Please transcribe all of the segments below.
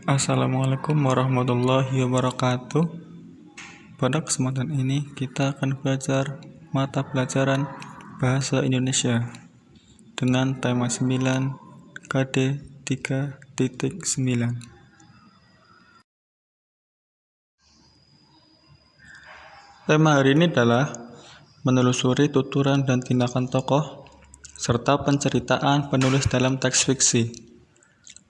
Assalamualaikum warahmatullahi wabarakatuh. Pada kesempatan ini kita akan belajar mata pelajaran Bahasa Indonesia dengan tema 9 KD 3.9. Tema hari ini adalah menelusuri tuturan dan tindakan tokoh serta penceritaan penulis dalam teks fiksi.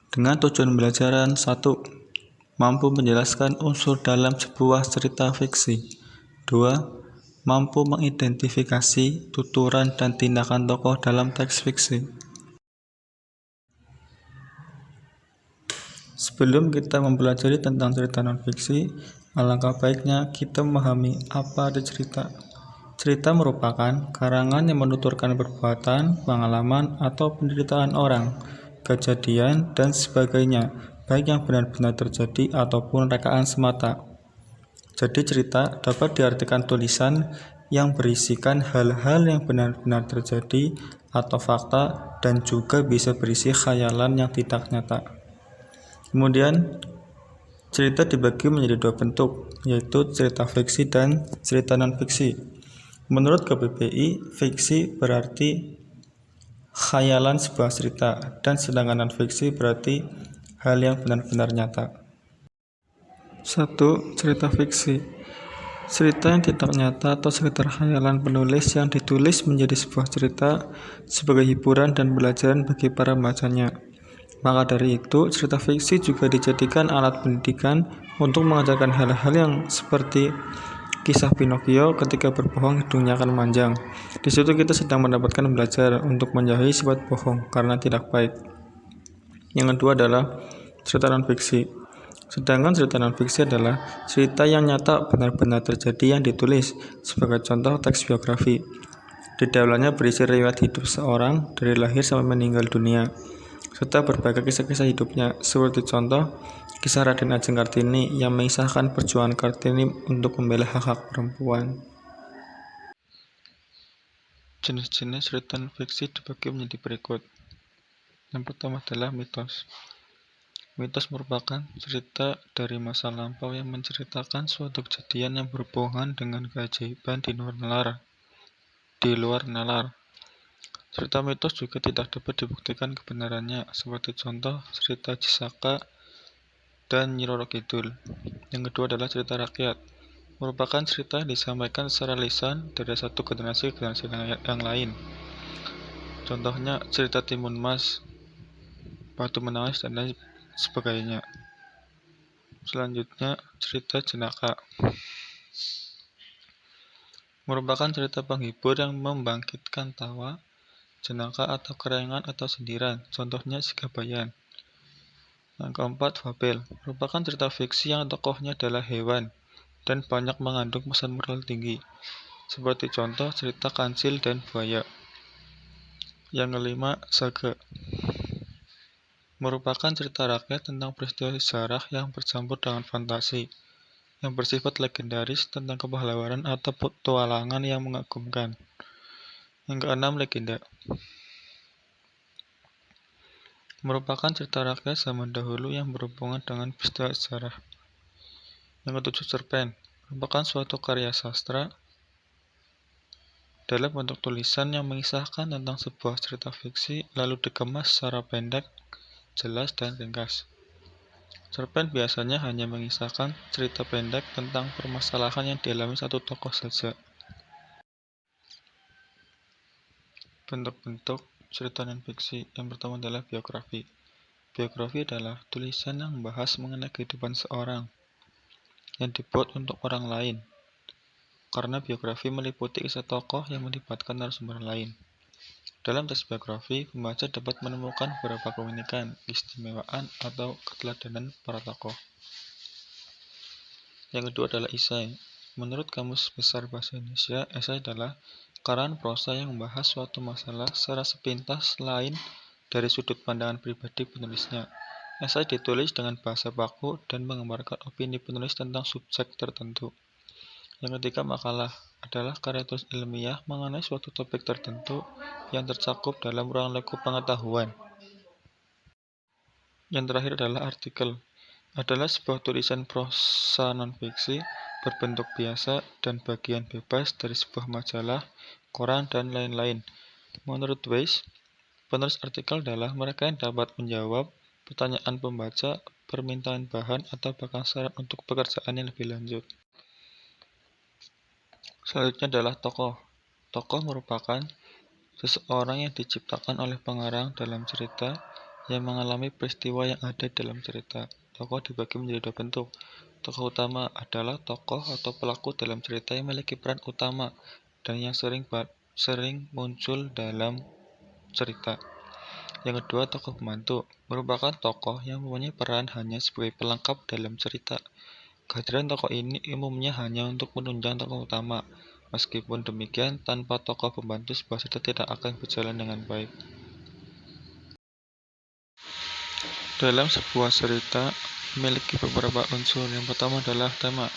Dengan tujuan pembelajaran 1. Mampu menjelaskan unsur dalam sebuah cerita fiksi. 2. Mampu mengidentifikasi tuturan dan tindakan tokoh dalam teks fiksi. Sebelum kita mempelajari tentang cerita non-fiksi, alangkah baiknya kita memahami apa arti cerita. Cerita merupakan karangan yang menuturkan perbuatan, pengalaman, atau penderitaan orang, kejadian, dan sebagainya, baik yang benar-benar terjadi ataupun rekaan semata. Jadi cerita dapat diartikan tulisan yang berisikan hal-hal yang benar-benar terjadi atau fakta, dan juga bisa berisi khayalan yang tidak nyata. Kemudian, cerita dibagi menjadi dua bentuk, yaitu cerita fiksi dan cerita non-fiksi. Menurut KBBI, fiksi berarti khayalan sebuah cerita, dan sedangkan non-fiksi berarti hal yang benar-benar nyata. 1. Cerita fiksi. Cerita yang tidak nyata atau sekedar khayalan penulis yang ditulis menjadi sebuah cerita sebagai hiburan dan pelajaran bagi para pembacanya. Maka dari itu, cerita fiksi juga dijadikan alat pendidikan untuk mengajarkan hal-hal yang seperti kisah Pinocchio, ketika berbohong hidungnya akan memanjang. Di situ kita sedang mendapatkan belajar untuk menjauhi sifat bohong karena tidak baik. Yang kedua adalah cerita non-fiksi. Sedangkan cerita non-fiksi adalah cerita yang nyata benar-benar terjadi yang ditulis. Sebagai contoh, teks biografi. Di dalamnya berisi riwayat hidup seorang dari lahir sampai meninggal dunia, serta berbagai kisah-kisah hidupnya, seperti contoh kisah Raden Ajeng Kartini yang mengisahkan perjuangan Kartini untuk membela hak-hak perempuan. Jenis-jenis cerita fiksi dibagi menjadi berikut. Yang pertama adalah mitos. Mitos merupakan cerita dari masa lampau yang menceritakan suatu kejadian yang berhubungan dengan keajaiban di luar nalar. Cerita mitos juga tidak dapat dibuktikan kebenarannya, seperti contoh cerita Cisaka dan Nyi Roro Kidul. Yang kedua adalah cerita rakyat. Merupakan cerita yang disampaikan secara lisan dari satu generasi ke generasi yang lain. Contohnya cerita Timun Mas, Batu Menangis, dan lain sebagainya. Selanjutnya, cerita jenaka. Merupakan cerita penghibur yang membangkitkan tawa, jenaka atau kerengan atau sindiran. Contohnya Sigabayan. Yang keempat, fabel. Merupakan cerita fiksi yang tokohnya adalah hewan dan banyak mengandung pesan moral tinggi. Seperti contoh cerita Kancil dan Buaya. Yang kelima, saga. Merupakan cerita rakyat tentang peristiwa sejarah yang bercampur dengan fantasi, yang bersifat legendaris tentang kepahlawanan atau petualangan yang mengagumkan. Yang keenam, legenda. Merupakan cerita rakyat zaman dahulu yang berhubungan dengan peristiwa sejarah. Yang ketujuh, cerpen. Merupakan suatu karya sastra dalam bentuk tulisan yang mengisahkan tentang sebuah cerita fiksi lalu dikemas secara pendek, jelas, dan ringkas. Cerpen biasanya hanya mengisahkan cerita pendek tentang permasalahan yang dialami satu tokoh saja. Bentuk-bentuk cerita non-fiksi. Yang pertama adalah biografi. Biografi adalah tulisan yang membahas mengenai kehidupan seorang yang dibuat untuk orang lain. Karena biografi meliputi kisah tokoh yang melibatkan narasumber lain. Dalam teks biografi, pembaca dapat menemukan beberapa keunikan, keistimewaan, atau keteladanan para tokoh. Yang kedua adalah esai. Menurut Kamus Besar Bahasa Indonesia, esai adalah karangan prosa yang membahas suatu masalah secara sepintas lain dari sudut pandangan pribadi penulisnya. Esai ditulis dengan bahasa baku dan menggambarkan opini penulis tentang subjek tertentu. Yang ketiga, makalah adalah karya tulis ilmiah mengenai suatu topik tertentu yang tercakup dalam ruang lingkup pengetahuan. Yang terakhir adalah artikel. adalah sebuah tulisan prosa non-fiksi berbentuk biasa dan bagian bebas dari sebuah majalah, koran, dan lain-lain. Menurut Weiss, penulis artikel adalah mereka yang dapat menjawab pertanyaan pembaca, permintaan bahan, atau bahkan syarat untuk pekerjaan yang lebih lanjut. Selanjutnya adalah tokoh. Tokoh merupakan seseorang yang diciptakan oleh pengarang dalam cerita yang mengalami peristiwa yang ada dalam cerita. Tokoh dibagi menjadi dua bentuk. Tokoh utama adalah tokoh atau pelaku dalam cerita yang memiliki peran utama dan yang sering muncul dalam cerita. Yang kedua, tokoh pembantu merupakan tokoh yang mempunyai peran hanya sebagai pelengkap dalam cerita. Kehadiran tokoh ini umumnya hanya untuk menunjang tokoh utama. Meskipun demikian, tanpa tokoh pembantu sebuah cerita tidak akan berjalan dengan baik. Dalam sebuah cerita memiliki beberapa unsur. Yang pertama adalah tema.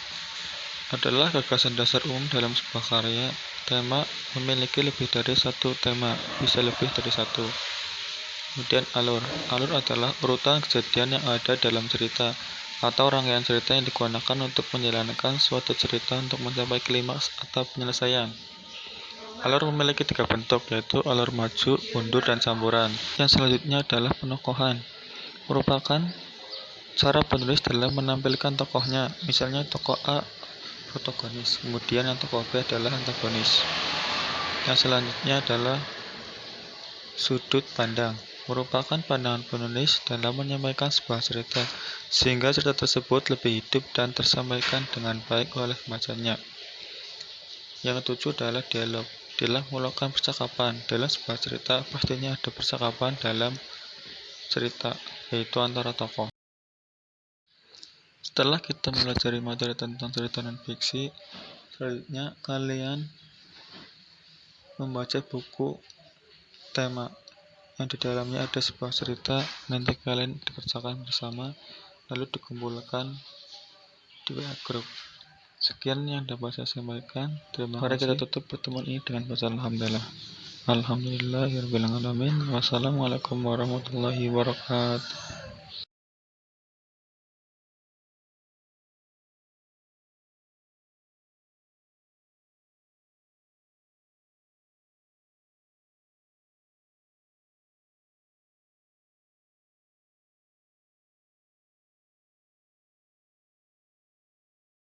Adalah gagasan dasar umum dalam sebuah karya. Tema memiliki lebih dari satu tema, bisa lebih dari satu. Kemudian alur. Alur adalah urutan kejadian yang ada dalam cerita atau rangkaian cerita yang digunakan untuk menjalankan suatu cerita untuk mencapai klimaks atau penyelesaian. Alur memiliki tiga bentuk, yaitu alur maju, mundur, dan campuran. Yang selanjutnya adalah penokohan. Merupakan cara penulis dalam menampilkan tokohnya. Misalnya tokoh A protagonis, kemudian yang tokoh B adalah antagonis. Yang selanjutnya adalah sudut pandang. Merupakan pandangan penulis dalam menyampaikan sebuah cerita, sehingga cerita tersebut lebih hidup dan tersampaikan dengan baik oleh pembacanya. Yang ketujuh adalah dialog. Dialog melakukan percakapan. Dalam sebuah cerita, pastinya ada percakapan dalam cerita, yaitu antara tokoh. Setelah kita mempelajari materi tentang cerita non-fiksi, selanjutnya kalian membaca buku tema yang di dalamnya ada sebuah cerita. Nanti kalian dikerjakan bersama, lalu dikumpulkan di WA group. Sekian yang dapat saya sampaikan. Terima kasih. Mari kita tutup pertemuan ini dengan baca alhamdulillah. Alhamdulillahirabbil alamin. Wassalamualaikum warahmatullahi wabarakatuh.